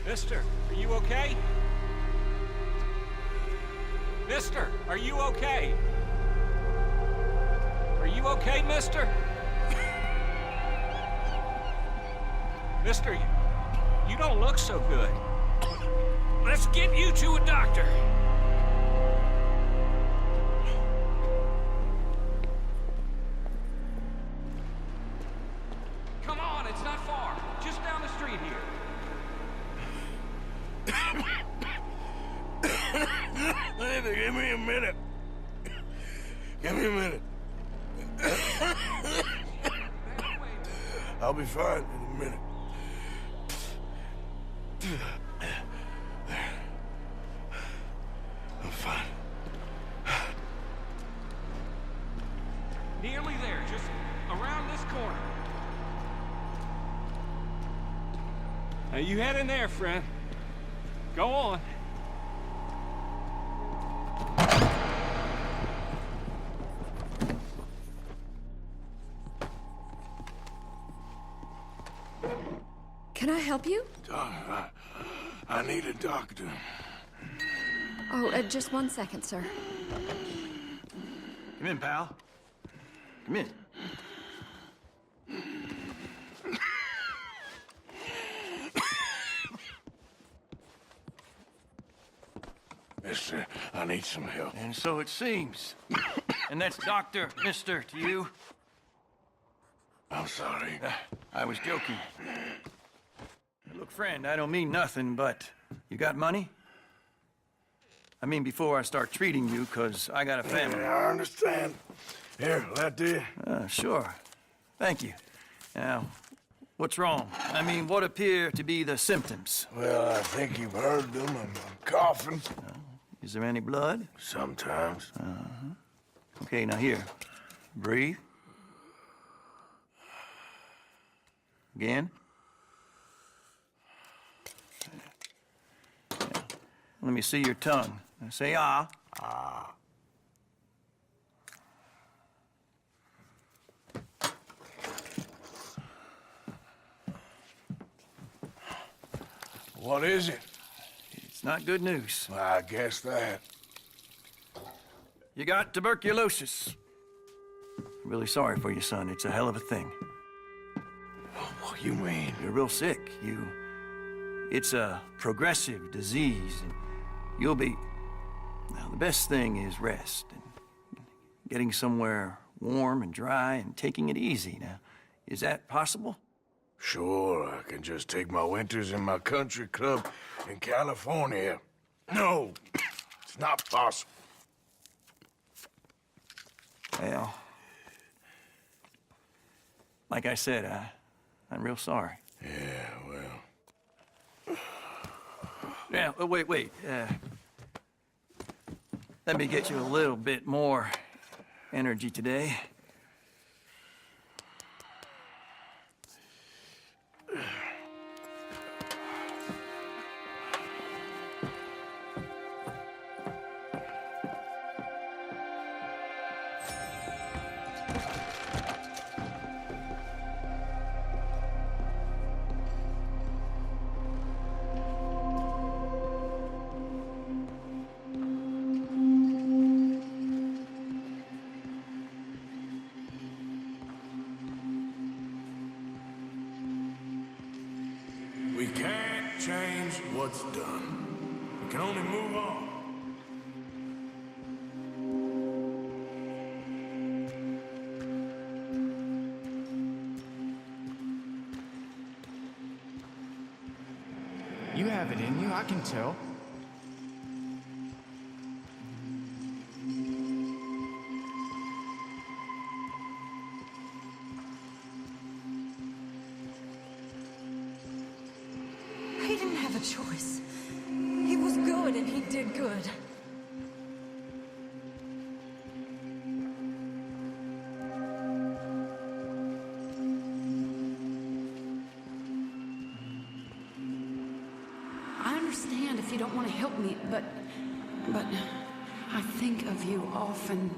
Mister, are you okay? Mister, are you okay? Are you okay, mister? Mister, you don't look so good. Let's get you to a doctor. Come on, it's not far. Just down the street here. Give me a minute. Give me a minute. I'll be fine in a minute. I'm fine. Nearly there, just around this corner. Now you head in there, friend. Go on. Can I help you? I need a doctor. Oh, just 1 second, sir. Come in, pal. Come in. Mister, I need some help. And so it seems. And that's Dr. Mister to you? I'm sorry. I was joking. Look, friend, I don't mean nothing, but you got money? I mean, before I start treating you, 'cause I got a family. Yeah, I understand. Here, that do you? Sure. Thank you. Now, what's wrong? I mean, what appear to be the symptoms? Well, I think you've heard them. I'm coughing. Is there any blood? Sometimes. Okay, now here. Breathe. Again. Let me see your tongue. Now say ah. Ah. What is it? It's not good news. I guess that. You got tuberculosis. I'm really sorry for you, son. It's a hell of a thing. What you mean? You're real sick. It's a progressive disease, and you'll be... Now, the best thing is rest, and getting somewhere warm and dry, and taking it easy. Now, is that possible? Sure, I can just take my winters in my country club in California. No, it's not possible. Well, like I said, I'm real sorry. Yeah, well... Yeah, wait. Let me get you a little bit more energy today. We can't change what's done. We can only move on. You have it in you, I can tell. He didn't have a choice. He was good and he did good. I understand if you don't want to help me, but I think of you often.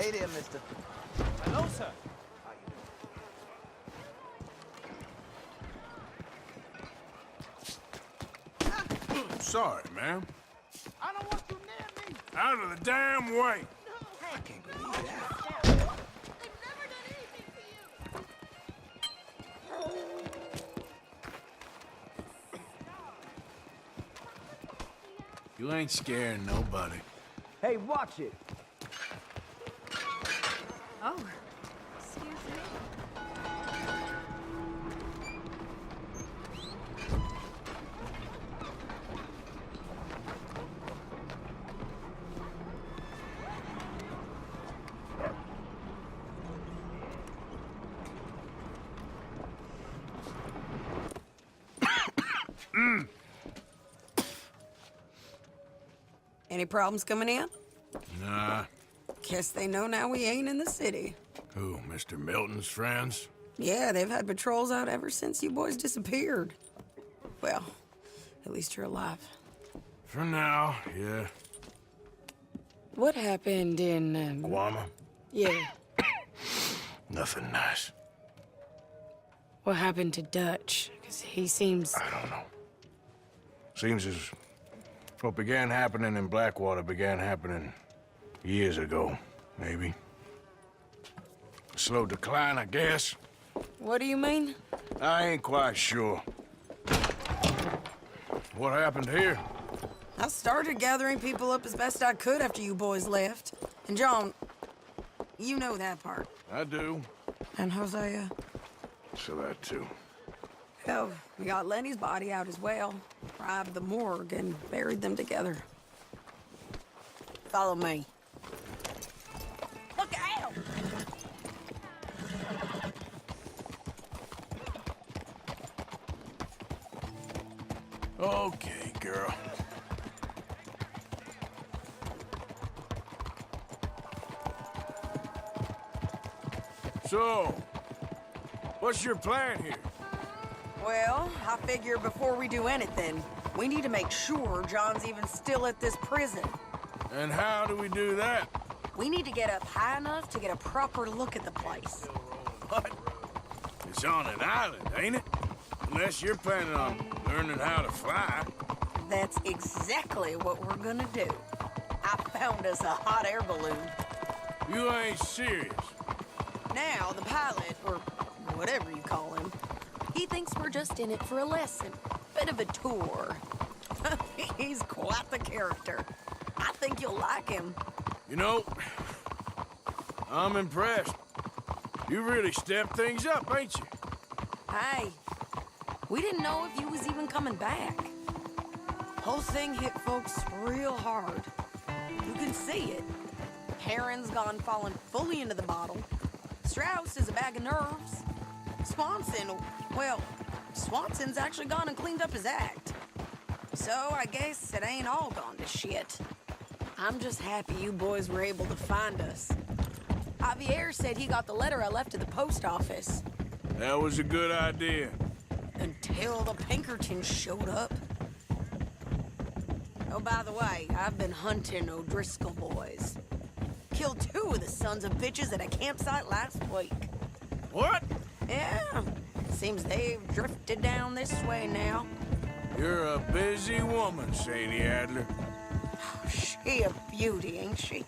Hey there, mister. Hello, sir. Sorry, ma'am. I don't want you near me. Out of the damn way. I can't believe that. They've never done anything to you. You ain't scaring nobody. Hey, watch it. Oh, excuse me. Any problems coming in? Nah. Guess they know now we ain't in the city. Who, Mr. Milton's friends? Yeah, they've had patrols out ever since you boys disappeared. Well, at least you're alive. For now, yeah. What happened in, Guama? yeah, Nothing nice. what happened to Dutch? Because he seems... I don't know. Seems as what began happening in Blackwater began happening years ago, maybe. A slow decline, I guess. What do you mean? I ain't quite sure. What happened here? I started gathering people up as best I could after you boys left. And John, you know that part. I do. And Hosea? So that too. Hell, we got Lenny's body out as well. Robbed the morgue and buried them together. Follow me. Look out! Okay, girl. So, what's your plan here? Well, I figure before we do anything, we need to make sure John's even still at this prison. And how do we do that? We need to get up high enough to get a proper look at the place. What? It's on an island, ain't it? Unless you're planning on learning how to fly. That's exactly what we're gonna do. I found us a hot air balloon. You ain't serious. Now, the pilot, or whatever you call him, he thinks we're just in it for a lesson. Bit of a tour. He's quite the character. I think you'll like him. You know, I'm impressed. You really stepped things up, ain't you? Hey, we didn't know if you was even coming back. Whole thing hit folks real hard. You can see it. Heron's gone falling fully into the bottle. Strauss is a bag of nerves. Swanson's actually gone and cleaned up his act. So I guess it ain't all gone to shit. I'm just happy you boys were able to find us. Javier said he got the letter I left at the post office. That was a good idea. Until the Pinkertons showed up. Oh, by the way, I've been hunting O'Driscoll boys. Killed 2 of the sons of bitches at a campsite last week. What? Yeah, seems they've drifted down this way now. You're a busy woman, Sadie Adler. She a beauty, ain't she?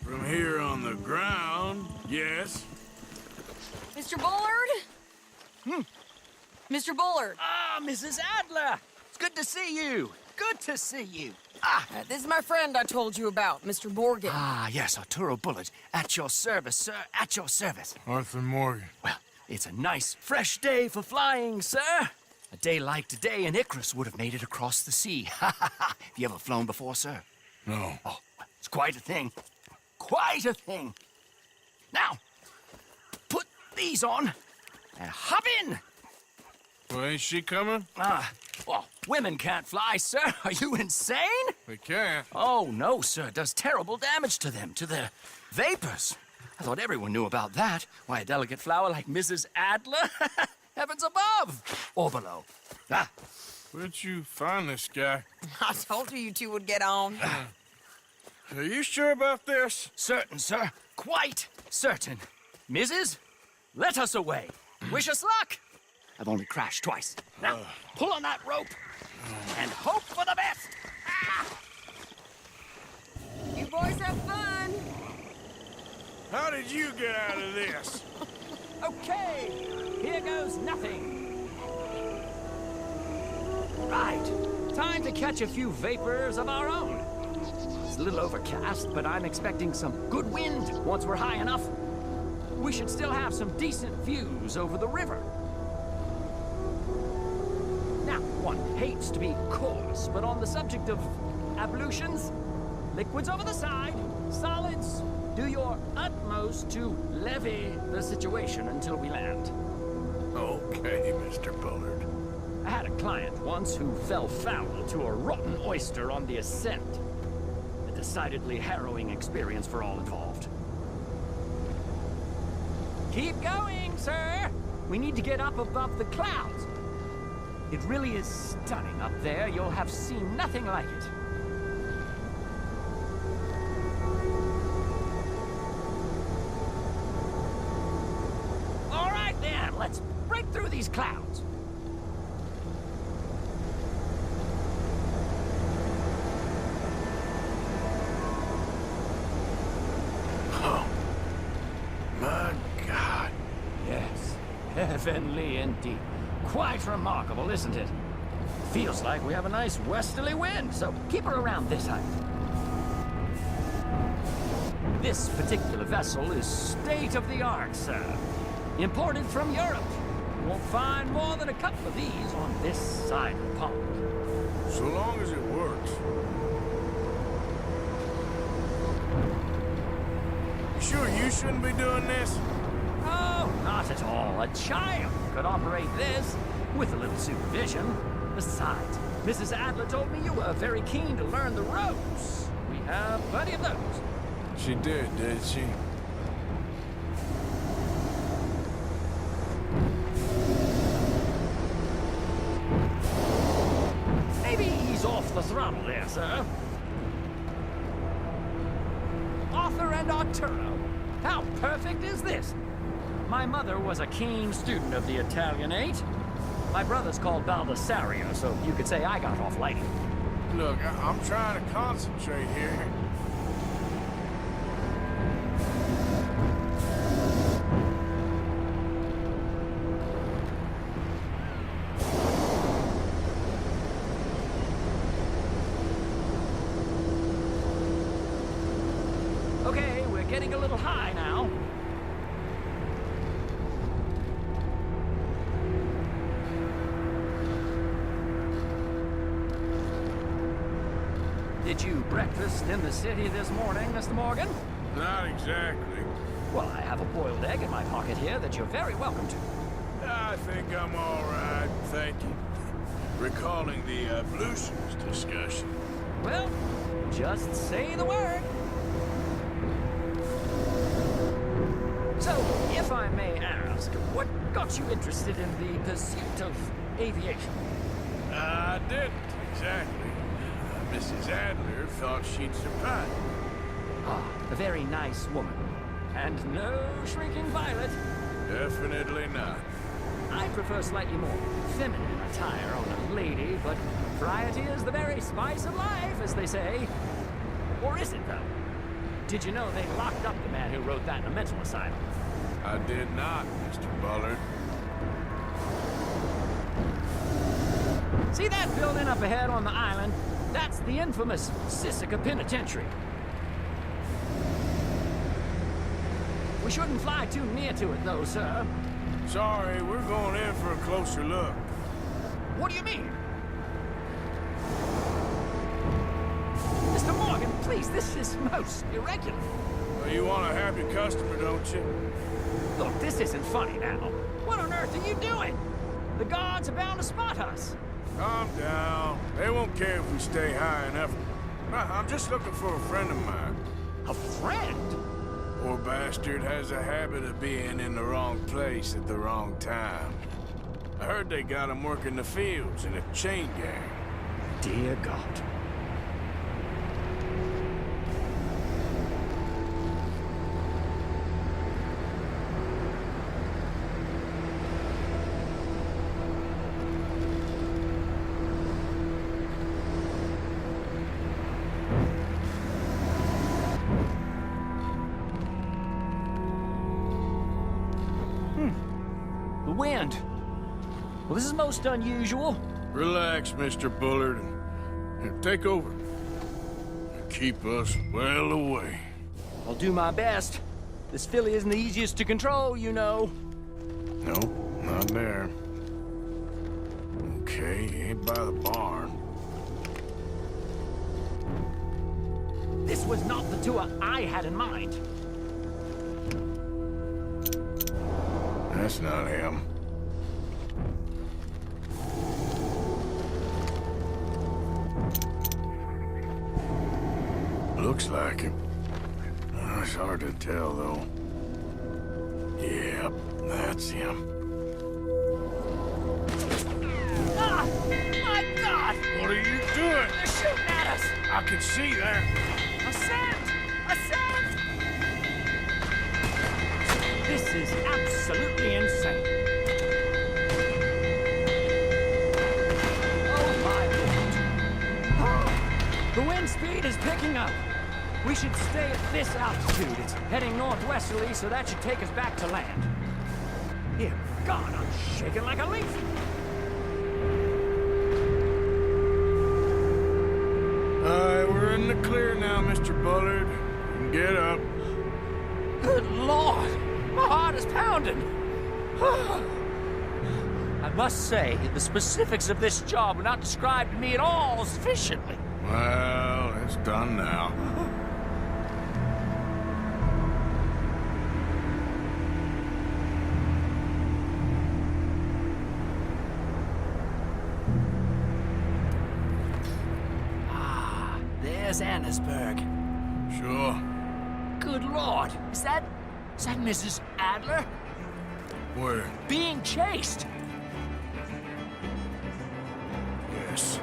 From here on the ground, yes. Mr. Bullard? Mr. Bullard, Ah, Mrs. Adler. It's good to see you. Good to see you. this is my friend I told you about, Mr. Morgan. Ah, yes, Arturo Bullard. At your service, sir. At your service. Arthur Morgan. Well, it's a nice, fresh day for flying, sir. A day like today, an Icarus would have made it across the sea. Have you ever flown before, sir? No. Oh, it's quite a thing. Quite a thing. Now, put these on and hop in. Well, ain't she coming? Well, women can't fly, sir. Are you insane? They can't. Oh, no, sir. It does terrible damage to them, to their vapors. I thought everyone knew about that. Why, a delicate flower like Mrs. Adler? Heavens above or below. Ah, Where'd you find this guy? I told you two would get on. Are you sure about this? certain, sir. quite certain. Mrs., let us away. Wish us luck. I've only crashed twice. Now, pull on that rope and hope for the best. You boys have fun. How did you get out of this? Okay, here goes nothing. Right, time to catch a few vapors of our own. It's a little overcast, but I'm expecting some good wind once we're high enough. We should still have some decent views over the river. Now, one hates to be coarse, but on the subject of ablutions, liquids over the side, solids, do your utmost to levy the situation until we land. Okay, Mr. Bullard. I had a client once who fell foul to a rotten oyster on the ascent. A decidedly harrowing experience for all involved. Keep going, sir! We need to get up above the clouds. It really is stunning up there. You'll have seen nothing like it. All right, then. Let's break through these clouds. My God. Yes, heavenly indeed. Quite remarkable, isn't it? Feels like we have a nice westerly wind, so keep her around this height. This particular vessel is state-of-the-art, sir. Imported from Europe. You won't find more than a couple of these on this side of the pond. So long as it works. You sure you shouldn't be doing this? Oh, not at all. A child could operate this with a little supervision. Besides, Mrs. Adler told me you were very keen to learn the ropes. We have plenty of those. She did she? Maybe ease off the throttle there, sir. Arthur and Arturo. How perfect is this? My mother was a keen student of the Italianate. My brother's called Baldessario, so you could say I got off lightly. Look, I'm trying to concentrate here. Okay, we're getting a little high now. Did you breakfast in the city this morning, Mr. Morgan? Not exactly. Well, I have a boiled egg in my pocket here that you're very welcome to. I think I'm all right, thank you. Recalling the ablutions discussion. Well, just say the word. So, if I may ask, what got you interested in the pursuit of aviation? I didn't, exactly. Mrs. Adler thought she'd survive. Ah, a very nice woman. And no shrinking violet. Definitely not. I prefer slightly more feminine attire on a lady, but variety is the very spice of life, as they say. Or is it, though? Did you know they locked up the man who wrote that in a mental asylum? I did not, Mr. Bullard. See that building up ahead on the island? That's the infamous Sisika Penitentiary. We shouldn't fly too near to it, though, sir. Sorry, we're going in for a closer look. What do you mean? Mr. Morgan, please, this is most irregular. Well, you want a happy customer, don't you? Look, this isn't funny now. What on earth are you doing? The guards are bound to spot us. Calm down. They won't care if we stay high enough. I'm just looking for a friend of mine. A friend? Poor bastard has a habit of being in the wrong place at the wrong time. I heard they got him working the fields in a chain gang. Dear God. Well, this is most unusual. Relax, Mr. Bullard. Here, take over. Keep us well away. I'll do my best. This filly isn't the easiest to control, you know. Nope, not there. Okay, ain't by the barn. This was not the tour I had in mind. That's not him. Looks like him. It's hard to tell, though. Yep, that's him. Ah! My God! What are you doing? They're shooting at us! I can see that. A scent! A scent! This is absolutely insane. Oh my Lord. Oh, the wind speed is picking up. We should stay at this altitude. It's heading northwesterly, so that should take us back to land. Dear God, I'm shaking like a leaf. We're in the clear now, Mr. Bullard. You can get up. Good Lord! My heart is pounding! I must say, the specifics of this job were not described to me at all sufficiently. Well, it's done now. There's Annesburg. Sure. Good Lord! Is that Mrs. Adler? Where? Being chased! Yes.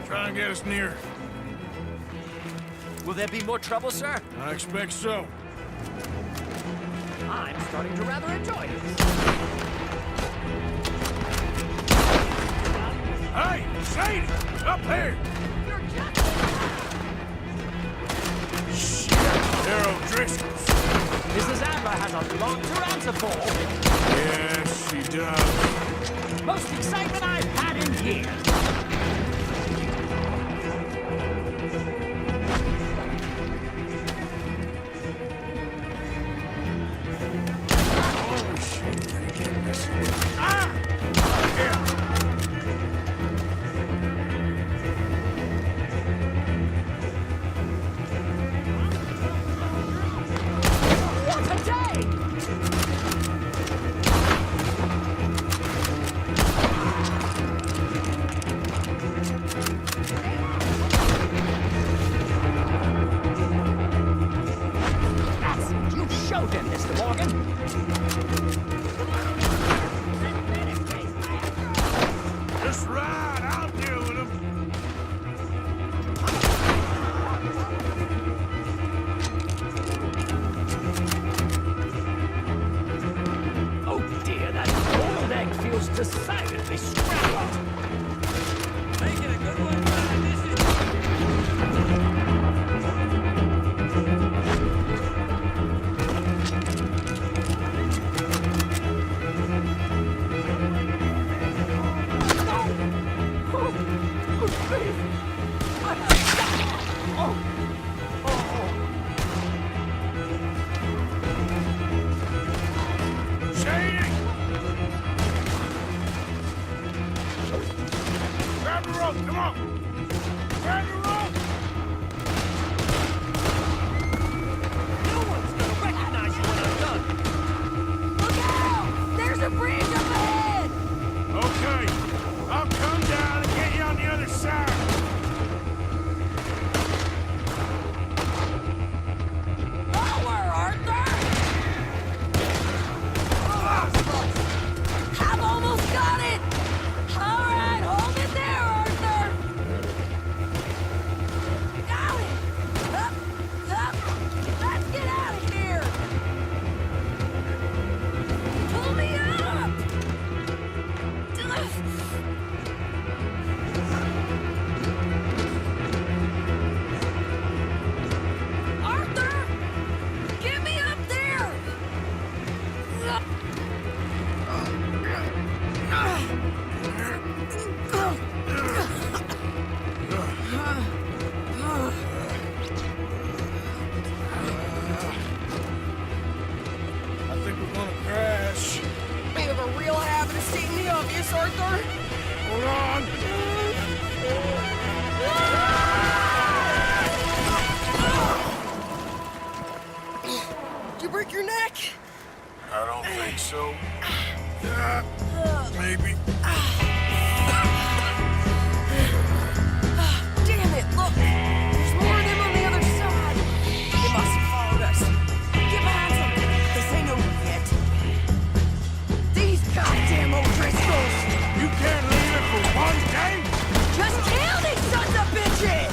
Try and get us near. Will there be more trouble, sir? I expect so. I'm starting to rather enjoy this. Hey, Sadie! Up here! Shit! They're O'Driscoll's. Mrs. Adler has a lot to answer for. Yes, she does. Most excitement I've had in years. Oh, shit. I can't miss it. Ah! Yeah. What a day! That's it. You showed him, Mr. Morgan. Just ride. I'll deal with him. Oh dear, that boiled egg feels decidedly scrambled. Making a good one, Sadie! Grab the rope, come on! Grab the rope! No one's gonna recognize you when I'm done. Look out! There's a bridge up ahead! Okay, I'll come down and get you on the other side. Lower, Arthur! I've almost got it! All right, hold it there, Arthur! Got it! Up, up! Let's get out of here! Pull me up! Arthur! Get me up there! obvious, Arthur. Hold on. Did you break your neck? I don't think so. Maybe. Damn it, look! There's more of them on the other side. They must have followed us. Get behind them. This ain't over yet. These goddamn O'Driscolls! You can't leave it for one day? Just kill these sons of bitches!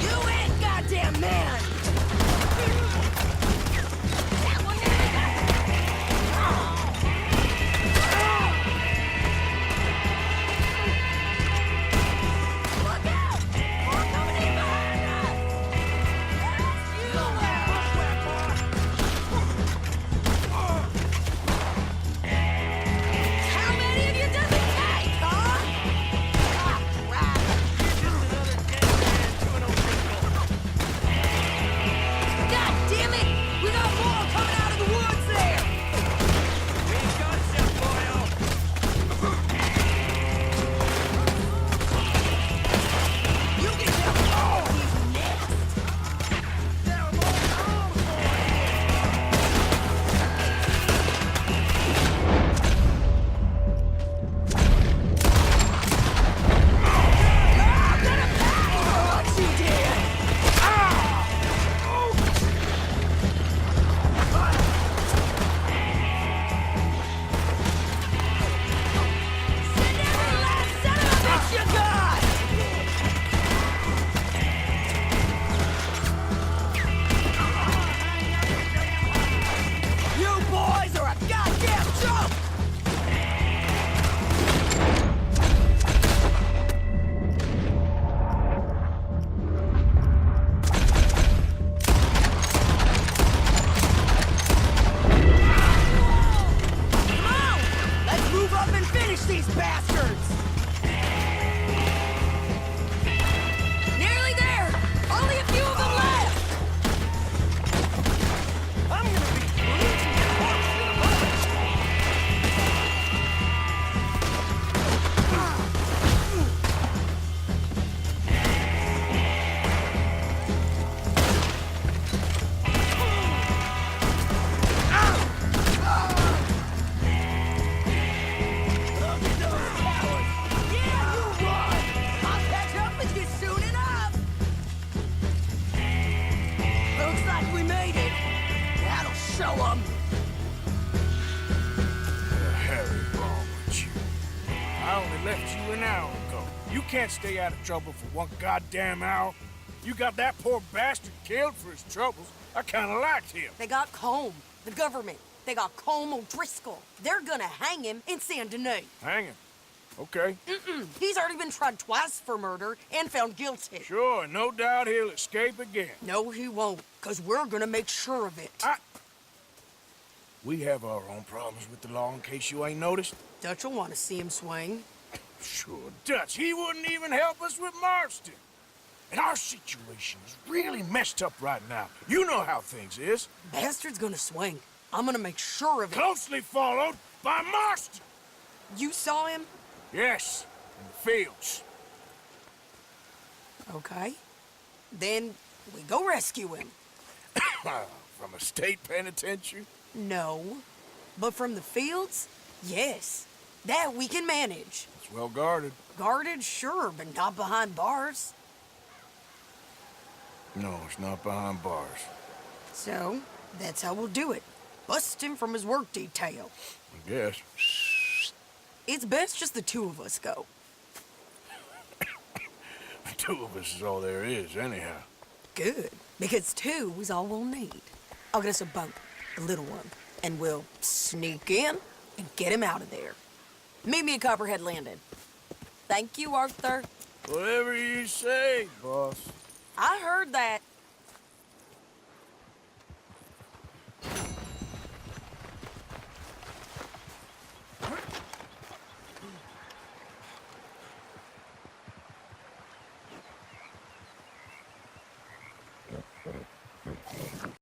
You ain't goddamn man! That one Look out! More coming in behind us! You How many of you does it take, huh? Ah, crap. God damn it! We got more coming out of the woods there! You can tell all these nests! I'm gonna pay for what you did! Send every last son of a bitch you got! You boys are a goddamn joke! Come on! Let's move up and finish these bastards! Nearly there! Only a few of them left! I'm gonna be bleaching your corpse in a moment! Look at those cowards! Yeah, you run! I'll catch up with you soon enough! Looks like we made it. That'll show them. The hell is wrong with you? I only left you an hour ago. You can't stay out of trouble for one goddamn hour. You got that poor bastard killed for his troubles. I kinda liked him. They got Combe, the government. They got Combe O'Driscoll. They're gonna hang him in Saint Denis. Hang him. Okay. He's already been tried twice for murder and found guilty. Sure, no doubt he'll escape again. No, he won't, because we're gonna make sure of it. We have our own problems with the law in case you ain't noticed. Dutch will want to see him swing. Sure, Dutch, he wouldn't even help us with Marston. And our situation is really messed up right now. You know how things is. Bastard's gonna swing. I'm gonna make sure of it. Closely followed by Marston. You saw him? Yes, in the fields. Okay. Then we go rescue him. From a state penitentiary? No. But from the fields? Yes. That we can manage. It's well guarded. Guarded, sure, but not behind bars. No, it's not behind bars. So, that's how we'll do it. Bust him from his work detail. I guess. It's best just the two of us go. The two of us is all there is, anyhow. Good, because two is all we'll need. I'll get us a boat, a little one, and we'll sneak in and get him out of there. Meet me at Copperhead Landing. Thank you, Arthur. Whatever you say, boss. I heard that.